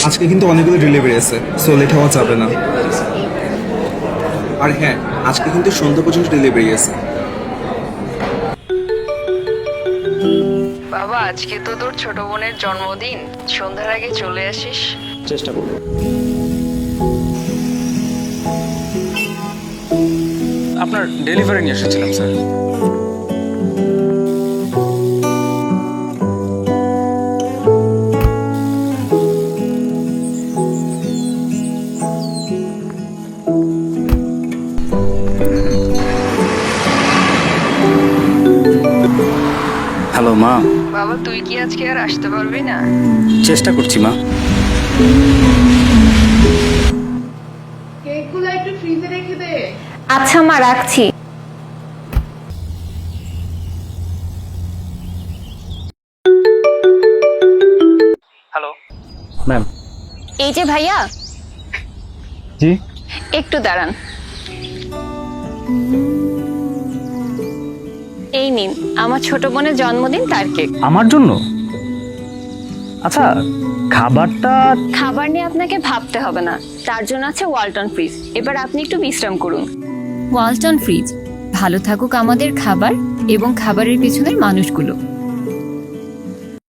আজকে কিন্তু অনেকগুলো ডেলিভারি আছে, সো লেট হওয়া যাবে না। আর হ্যাঁ, আজকে কিন্তু সন্ধ্যা পর্যন্ত ডেলিভারি আছে। বাবা, আজকে তো তোর ছোট বোনের জন্মদিন, সন্ধ্যার আগে চলে আসিস। চেষ্টা করব। আপনার ডেলিভারি নিয়ে এসেছিলাম স্যার। হ্যালো মা। বাবা, তুই কি আজকে আর আসতে পারবি না? চেষ্টা করছি মা। কেকগুলো একটু ফ্রিজে রেখে দে। আচ্ছা মা, রাখছি। Hello ma'am. এই যে ভাইয়া, জি। একটু দাঁড়ান। এই নিন, আমার ছোট বোনের জন্মদিন, তার কেক। আমার জন্য? আচ্ছা, খাবারটা? খাবার নিয়ে আপনাকে ভাবতে হবে না, তার জন্য আছে ওয়ালটন ফ্রিজ। এবার আপনি একটু বিশ্রাম করুন। ওয়ালটন ফ্রিজ, ভালো থাকুক আমাদের খাবার এবং খাবারের পেছনের মানুষগুলো।